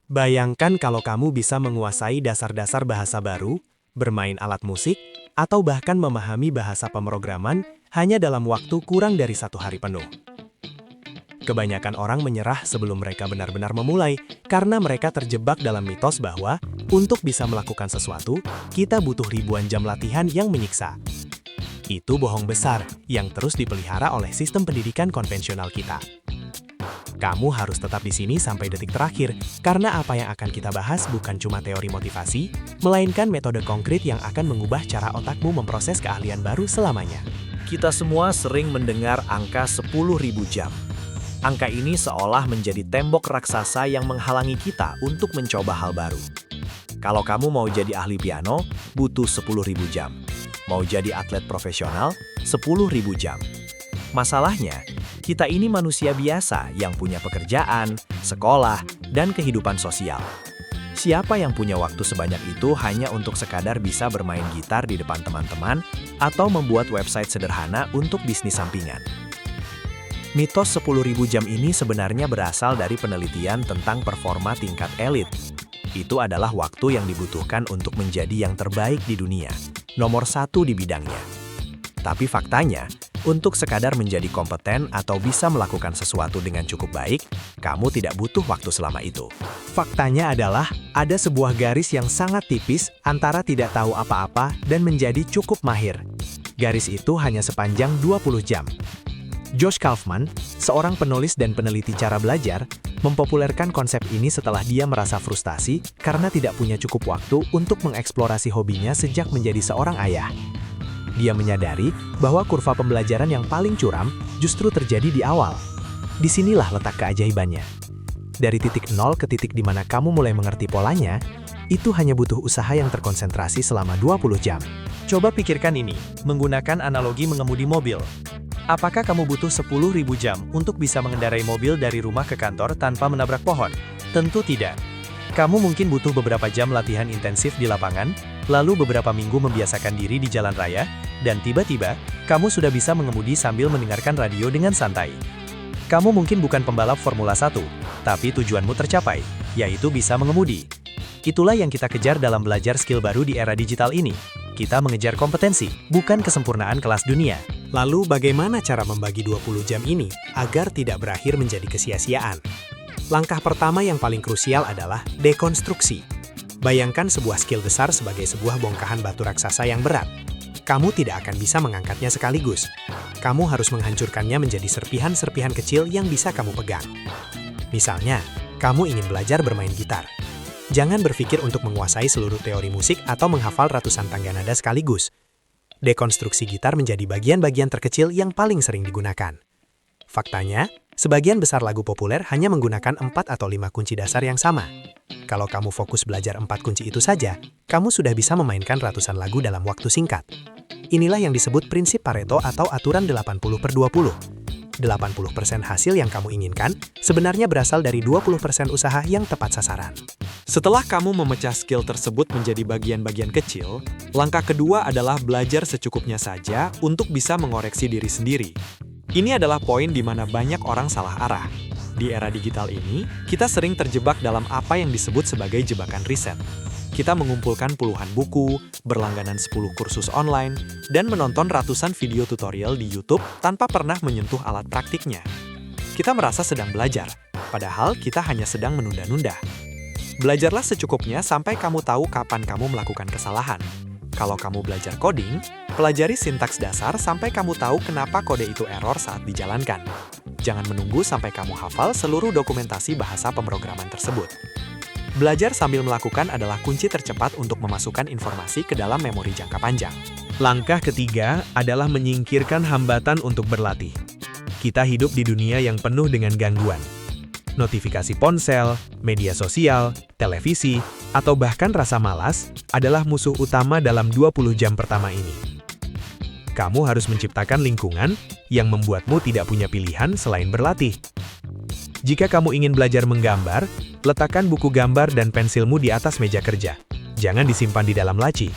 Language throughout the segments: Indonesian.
Bayangkan kalau kamu bisa menguasai dasar-dasar bahasa baru, bermain alat musik, atau bahkan memahami bahasa pemrograman hanya dalam waktu kurang dari 1 hari penuh. Kebanyakan orang menyerah sebelum mereka benar-benar memulai karena mereka terjebak dalam mitos bahwa untuk bisa melakukan sesuatu, kita butuh ribuan jam latihan yang menyiksa. Itu bohong besar yang terus dipelihara oleh sistem pendidikan konvensional kita. Kamu harus tetap di sini sampai detik terakhir, karena apa yang akan kita bahas bukan cuma teori motivasi, melainkan metode konkret yang akan mengubah cara otakmu memproses keahlian baru selamanya. Kita semua sering mendengar angka 10.000 jam. Angka ini seolah menjadi tembok raksasa yang menghalangi kita untuk mencoba hal baru. Kalau kamu mau jadi ahli piano, butuh 10.000 jam. Mau jadi atlet profesional, 10.000 jam. Masalahnya, kita ini manusia biasa yang punya pekerjaan, sekolah, dan kehidupan sosial. Siapa yang punya waktu sebanyak itu hanya untuk sekadar bisa bermain gitar di depan teman-teman atau membuat website sederhana untuk bisnis sampingan? Mitos 10.000 jam ini sebenarnya berasal dari penelitian tentang performa tingkat elit. Itu adalah waktu yang dibutuhkan untuk menjadi yang terbaik di dunia, nomor 1 di bidangnya. Tapi faktanya, untuk sekadar menjadi kompeten atau bisa melakukan sesuatu dengan cukup baik, kamu tidak butuh waktu selama itu. Faktanya adalah, ada sebuah garis yang sangat tipis antara tidak tahu apa-apa dan menjadi cukup mahir. Garis itu hanya sepanjang 20 jam. Josh Kaufman, seorang penulis dan peneliti cara belajar, mempopulerkan konsep ini setelah dia merasa frustasi karena tidak punya cukup waktu untuk mengeksplorasi hobinya sejak menjadi seorang ayah. Dia menyadari bahwa kurva pembelajaran yang paling curam justru terjadi di awal. Disinilah letak keajaibannya. Dari titik nol ke titik di mana kamu mulai mengerti polanya, itu hanya butuh usaha yang terkonsentrasi selama 20 jam. Coba pikirkan ini, menggunakan analogi mengemudi mobil. Apakah kamu butuh 10.000 jam untuk bisa mengendarai mobil dari rumah ke kantor tanpa menabrak pohon? Tentu tidak. Kamu mungkin butuh beberapa jam latihan intensif di lapangan, lalu beberapa minggu membiasakan diri di jalan raya, dan tiba-tiba, kamu sudah bisa mengemudi sambil mendengarkan radio dengan santai. Kamu mungkin bukan pembalap Formula 1, tapi tujuanmu tercapai, yaitu bisa mengemudi. Itulah yang kita kejar dalam belajar skill baru di era digital ini. Kita mengejar kompetensi, bukan kesempurnaan kelas dunia. Lalu bagaimana cara membagi 20 jam ini agar tidak berakhir menjadi kesia-siaan? Langkah pertama yang paling krusial adalah dekonstruksi. Bayangkan sebuah skill besar sebagai sebuah bongkahan batu raksasa yang berat. Kamu tidak akan bisa mengangkatnya sekaligus. Kamu harus menghancurkannya menjadi serpihan-serpihan kecil yang bisa kamu pegang. Misalnya, kamu ingin belajar bermain gitar. Jangan berpikir untuk menguasai seluruh teori musik atau menghafal ratusan tangga nada sekaligus. Dekonstruksi gitar menjadi bagian-bagian terkecil yang paling sering digunakan. Faktanya, sebagian besar lagu populer hanya menggunakan 4 atau 5 kunci dasar yang sama. Kalau kamu fokus belajar 4 kunci itu saja, kamu sudah bisa memainkan ratusan lagu dalam waktu singkat. Inilah yang disebut prinsip Pareto atau aturan 80/20. 80% hasil yang kamu inginkan sebenarnya berasal dari 20% usaha yang tepat sasaran. Setelah kamu memecah skill tersebut menjadi bagian-bagian kecil, langkah kedua adalah belajar secukupnya saja untuk bisa mengoreksi diri sendiri. Ini adalah poin di mana banyak orang salah arah. Di era digital ini, kita sering terjebak dalam apa yang disebut sebagai jebakan riset. Kita mengumpulkan puluhan buku, berlangganan 10 kursus online, dan menonton ratusan video tutorial di YouTube tanpa pernah menyentuh alat praktiknya. Kita merasa sedang belajar, padahal kita hanya sedang menunda-nunda. Belajarlah secukupnya sampai kamu tahu kapan kamu melakukan kesalahan. Kalau kamu belajar coding, pelajari sintaks dasar sampai kamu tahu kenapa kode itu error saat dijalankan. Jangan menunggu sampai kamu hafal seluruh dokumentasi bahasa pemrograman tersebut. Belajar sambil melakukan adalah kunci tercepat untuk memasukkan informasi ke dalam memori jangka panjang. Langkah ketiga adalah menyingkirkan hambatan untuk berlatih. Kita hidup di dunia yang penuh dengan gangguan. Notifikasi ponsel, media sosial, televisi, atau bahkan rasa malas adalah musuh utama dalam 20 jam pertama ini. Kamu harus menciptakan lingkungan yang membuatmu tidak punya pilihan selain berlatih. Jika kamu ingin belajar menggambar, letakkan buku gambar dan pensilmu di atas meja kerja. Jangan disimpan di dalam laci.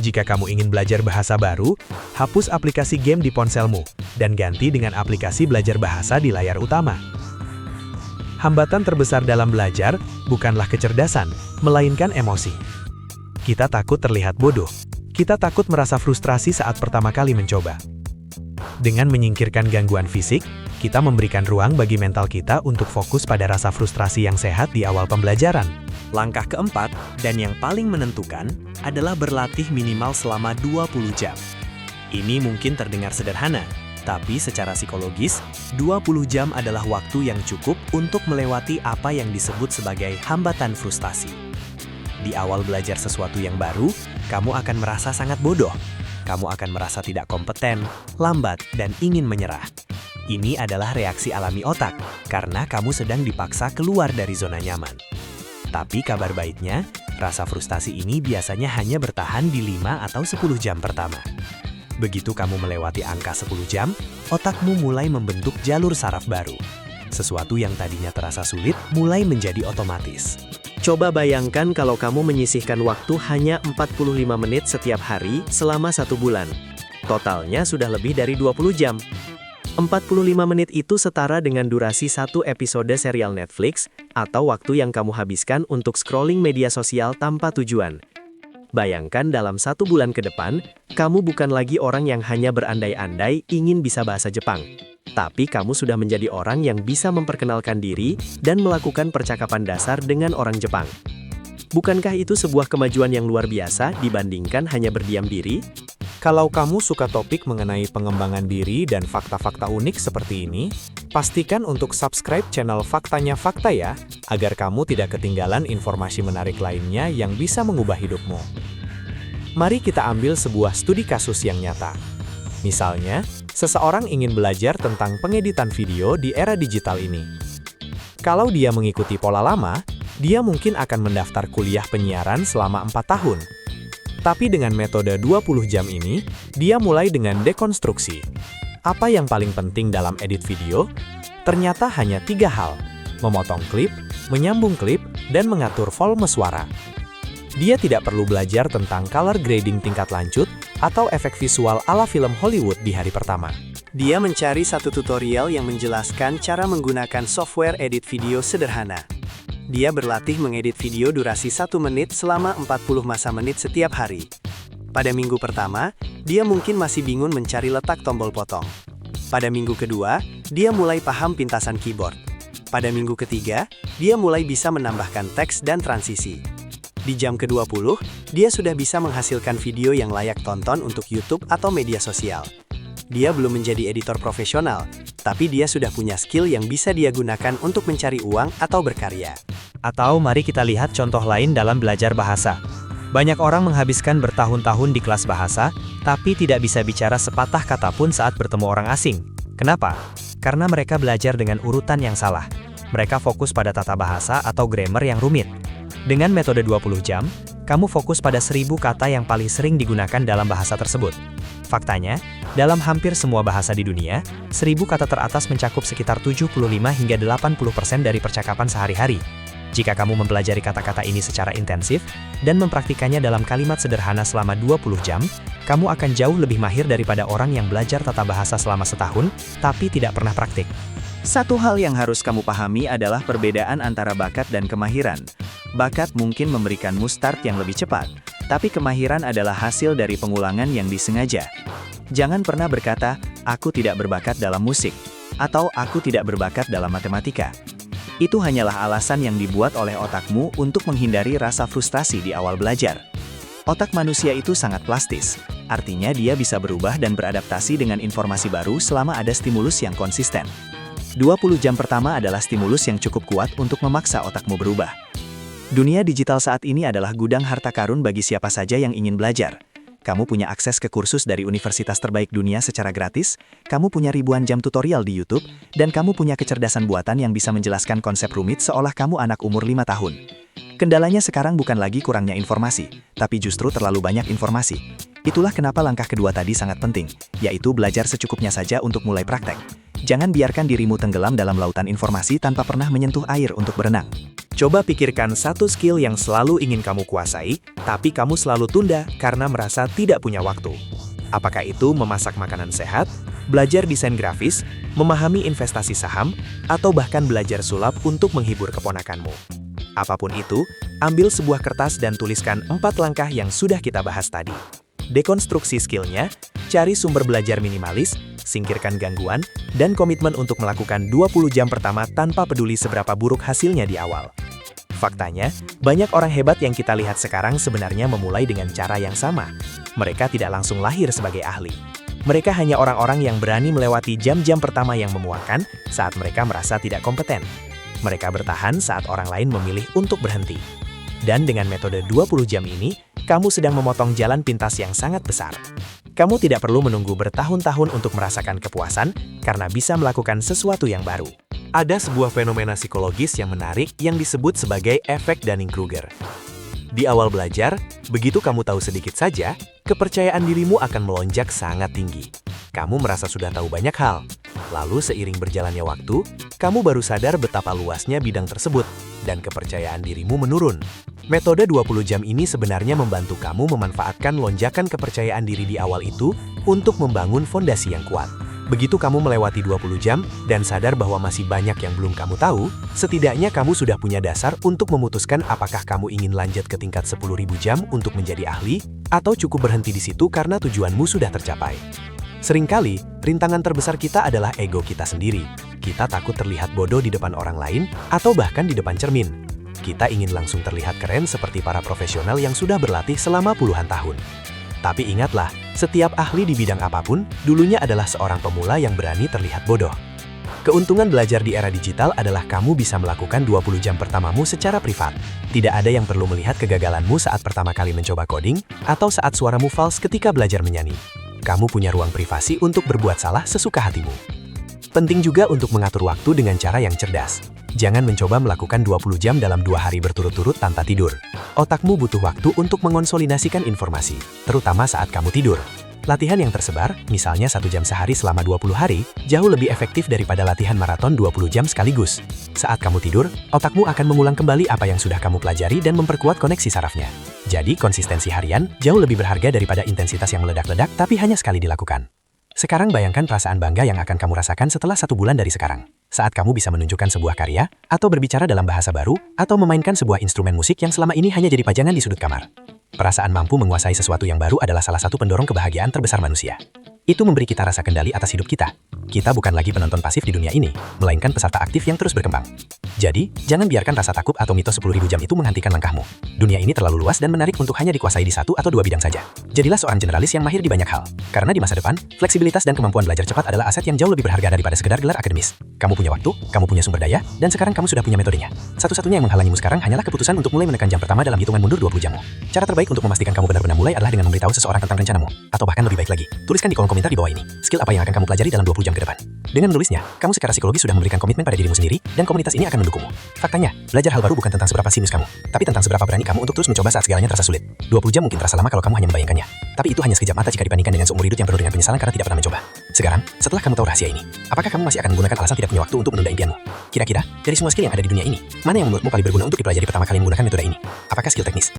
Jika kamu ingin belajar bahasa baru, hapus aplikasi game di ponselmu dan ganti dengan aplikasi belajar bahasa di layar utama. Hambatan terbesar dalam belajar bukanlah kecerdasan, melainkan emosi. Kita takut terlihat bodoh. Kita takut merasa frustrasi saat pertama kali mencoba. Dengan menyingkirkan gangguan fisik, kita memberikan ruang bagi mental kita untuk fokus pada rasa frustrasi yang sehat di awal pembelajaran. Langkah keempat, dan yang paling menentukan, adalah berlatih minimal selama 20 jam. Ini mungkin terdengar sederhana, tapi secara psikologis, 20 jam adalah waktu yang cukup untuk melewati apa yang disebut sebagai hambatan frustasi. Di awal belajar sesuatu yang baru, kamu akan merasa sangat bodoh. Kamu akan merasa tidak kompeten, lambat, dan ingin menyerah. Ini adalah reaksi alami otak, karena kamu sedang dipaksa keluar dari zona nyaman. Tapi kabar baiknya, rasa frustasi ini biasanya hanya bertahan di 5 atau 10 jam pertama. Begitu kamu melewati angka 10 jam, otakmu mulai membentuk jalur saraf baru. Sesuatu yang tadinya terasa sulit mulai menjadi otomatis. Coba bayangkan kalau kamu menyisihkan waktu hanya 45 menit setiap hari selama 1 bulan. Totalnya sudah lebih dari 20 jam. 45 menit itu setara dengan durasi satu episode serial Netflix atau waktu yang kamu habiskan untuk scrolling media sosial tanpa tujuan. Bayangkan dalam 1 bulan ke depan, kamu bukan lagi orang yang hanya berandai-andai ingin bisa bahasa Jepang. Tapi kamu sudah menjadi orang yang bisa memperkenalkan diri dan melakukan percakapan dasar dengan orang Jepang. Bukankah itu sebuah kemajuan yang luar biasa dibandingkan hanya berdiam diri? Kalau kamu suka topik mengenai pengembangan diri dan fakta-fakta unik seperti ini, pastikan untuk subscribe channel Faktanya Fakta ya, agar kamu tidak ketinggalan informasi menarik lainnya yang bisa mengubah hidupmu. Mari kita ambil sebuah studi kasus yang nyata. Misalnya, seseorang ingin belajar tentang pengeditan video di era digital ini. Kalau dia mengikuti pola lama, dia mungkin akan mendaftar kuliah penyiaran selama 4 tahun. Tapi dengan metode 20 jam ini, dia mulai dengan dekonstruksi. Apa yang paling penting dalam edit video? Ternyata hanya 3 hal: memotong klip, menyambung klip, dan mengatur volume suara. Dia tidak perlu belajar tentang color grading tingkat lanjut atau efek visual ala film Hollywood di hari pertama. Dia mencari satu tutorial yang menjelaskan cara menggunakan software edit video sederhana. Dia berlatih mengedit video durasi 1 menit selama 40 masa menit setiap hari. Pada minggu pertama, dia mungkin masih bingung mencari letak tombol potong. Pada minggu kedua, dia mulai paham pintasan keyboard. Pada minggu ketiga, dia mulai bisa menambahkan teks dan transisi. Di jam ke-20, dia sudah bisa menghasilkan video yang layak tonton untuk YouTube atau media sosial. Dia belum menjadi editor profesional, tapi dia sudah punya skill yang bisa dia gunakan untuk mencari uang atau berkarya. Atau mari kita lihat contoh lain dalam belajar bahasa. Banyak orang menghabiskan bertahun-tahun di kelas bahasa, tapi tidak bisa bicara sepatah kata pun saat bertemu orang asing. Kenapa? Karena mereka belajar dengan urutan yang salah. Mereka fokus pada tata bahasa atau grammar yang rumit. Dengan metode 20 jam, kamu fokus pada 1000 kata yang paling sering digunakan dalam bahasa tersebut. Faktanya, dalam hampir semua bahasa di dunia, 1000 kata teratas mencakup sekitar 75 hingga 80% dari percakapan sehari-hari. Jika kamu mempelajari kata-kata ini secara intensif dan mempraktikannya dalam kalimat sederhana selama 20 jam, kamu akan jauh lebih mahir daripada orang yang belajar tata bahasa selama setahun, tapi tidak pernah praktik. Satu hal yang harus kamu pahami adalah perbedaan antara bakat dan kemahiran. Bakat mungkin memberikanmu start yang lebih cepat, tapi kemahiran adalah hasil dari pengulangan yang disengaja. Jangan pernah berkata, "Aku tidak berbakat dalam musik," atau "Aku tidak berbakat dalam matematika." Itu hanyalah alasan yang dibuat oleh otakmu untuk menghindari rasa frustasi di awal belajar. Otak manusia itu sangat plastis, artinya dia bisa berubah dan beradaptasi dengan informasi baru selama ada stimulus yang konsisten. 20 jam pertama adalah stimulus yang cukup kuat untuk memaksa otakmu berubah. Dunia digital saat ini adalah gudang harta karun bagi siapa saja yang ingin belajar. Kamu punya akses ke kursus dari universitas terbaik dunia secara gratis, kamu punya ribuan jam tutorial di YouTube, dan kamu punya kecerdasan buatan yang bisa menjelaskan konsep rumit seolah kamu anak umur 5 tahun. Kendalanya sekarang bukan lagi kurangnya informasi, tapi justru terlalu banyak informasi. Itulah kenapa langkah kedua tadi sangat penting, yaitu belajar secukupnya saja untuk mulai praktek. Jangan biarkan dirimu tenggelam dalam lautan informasi tanpa pernah menyentuh air untuk berenang. Coba pikirkan satu skill yang selalu ingin kamu kuasai, tapi kamu selalu tunda karena merasa tidak punya waktu. Apakah itu memasak makanan sehat, belajar desain grafis, memahami investasi saham, atau bahkan belajar sulap untuk menghibur keponakanmu. Apapun itu, ambil sebuah kertas dan tuliskan 4 langkah yang sudah kita bahas tadi. Dekonstruksi skillnya, cari sumber belajar minimalis, singkirkan gangguan, dan komitmen untuk melakukan 20 jam pertama tanpa peduli seberapa buruk hasilnya di awal. Faktanya, banyak orang hebat yang kita lihat sekarang sebenarnya memulai dengan cara yang sama. Mereka tidak langsung lahir sebagai ahli. Mereka hanya orang-orang yang berani melewati jam-jam pertama yang memuakkan saat mereka merasa tidak kompeten. Mereka bertahan saat orang lain memilih untuk berhenti. Dan dengan metode 20 jam ini, kamu sedang memotong jalan pintas yang sangat besar. Kamu tidak perlu menunggu bertahun-tahun untuk merasakan kepuasan karena bisa melakukan sesuatu yang baru. Ada sebuah fenomena psikologis yang menarik yang disebut sebagai efek Dunning-Kruger. Di awal belajar, begitu kamu tahu sedikit saja, kepercayaan dirimu akan melonjak sangat tinggi. Kamu merasa sudah tahu banyak hal. Lalu seiring berjalannya waktu, kamu baru sadar betapa luasnya bidang tersebut, dan kepercayaan dirimu menurun. Metode 20 jam ini sebenarnya membantu kamu memanfaatkan lonjakan kepercayaan diri di awal itu untuk membangun fondasi yang kuat. Begitu kamu melewati 20 jam dan sadar bahwa masih banyak yang belum kamu tahu, setidaknya kamu sudah punya dasar untuk memutuskan apakah kamu ingin lanjut ke tingkat 10.000 jam untuk menjadi ahli, atau cukup berhenti di situ karena tujuanmu sudah tercapai. Seringkali, rintangan terbesar kita adalah ego kita sendiri. Kita takut terlihat bodoh di depan orang lain, atau bahkan di depan cermin. Kita ingin langsung terlihat keren seperti para profesional yang sudah berlatih selama puluhan tahun. Tapi ingatlah, setiap ahli di bidang apapun, dulunya adalah seorang pemula yang berani terlihat bodoh. Keuntungan belajar di era digital adalah kamu bisa melakukan 20 jam pertamamu secara privat. Tidak ada yang perlu melihat kegagalanmu saat pertama kali mencoba coding, atau saat suaramu fals ketika belajar menyanyi. Kamu punya ruang privasi untuk berbuat salah sesuka hatimu. Penting juga untuk mengatur waktu dengan cara yang cerdas. Jangan mencoba melakukan 20 jam dalam 2 hari berturut-turut tanpa tidur. Otakmu butuh waktu untuk mengonsolidasikan informasi, terutama saat kamu tidur. Latihan yang tersebar, misalnya 1 jam sehari selama 20 hari, jauh lebih efektif daripada latihan maraton 20 jam sekaligus. Saat kamu tidur, otakmu akan mengulang kembali apa yang sudah kamu pelajari dan memperkuat koneksi sarafnya. Jadi, konsistensi harian jauh lebih berharga daripada intensitas yang meledak-ledak tapi hanya sekali dilakukan. Sekarang bayangkan perasaan bangga yang akan kamu rasakan setelah 1 bulan dari sekarang. Saat kamu bisa menunjukkan sebuah karya, atau berbicara dalam bahasa baru, atau memainkan sebuah instrumen musik yang selama ini hanya jadi pajangan di sudut kamar. Perasaan mampu menguasai sesuatu yang baru adalah salah satu pendorong kebahagiaan terbesar manusia. Itu memberi kita rasa kendali atas hidup kita. Kita bukan lagi penonton pasif di dunia ini, melainkan peserta aktif yang terus berkembang. Jadi, jangan biarkan rasa takut atau mitos 10.000 jam itu menghentikan langkahmu. Dunia ini terlalu luas dan menarik untuk hanya dikuasai di 1 atau 2 bidang saja. Jadilah seorang generalis yang mahir di banyak hal. Karena di masa depan, fleksibilitas dan kemampuan belajar cepat adalah aset yang jauh lebih berharga daripada sekedar gelar akademis. Kamu punya waktu, kamu punya sumber daya, dan sekarang kamu sudah punya metodenya. Satu-satunya yang menghalangimu sekarang hanyalah keputusan untuk mulai menekan jam pertama dalam hitungan mundur 20 jammu. Cara terbaik untuk memastikan kamu benar-benar mulai adalah dengan memberitahu seseorang tentang rencanamu. Atau bahkan lebih baik lagi, tuliskan di kolom komentar di bawah ini, skill apa yang akan kamu pelajari dalam 20 jam ke depan. Dengan menulisnya, kamu secara psikologis sudah memberikan komitmen pada dirimu sendiri, dan komunitas ini akan mendukungmu. Faktanya, belajar hal baru bukan tentang seberapa sinus kamu, tapi tentang seberapa berani kamu untuk terus mencoba saat segalanya terasa sulit. 20 jam mungkin terasa lama kalau kamu hanya membayangkannya. Tapi itu hanya sekejap mata jika dibandingkan dengan seumur hidup yang penuh dengan penyesalan karena tidak pernah mencoba. Sekarang, setelah kamu tahu rahasia ini, apakah kamu masih akan menggunakan alasan tidak punya waktu untuk menunda impianmu? Kira-kira, dari semua skill yang ada di dunia ini, mana yang menurutmu paling berguna untuk dipelajari pertama kali menggunakan metode ini? Apakah skill teknis?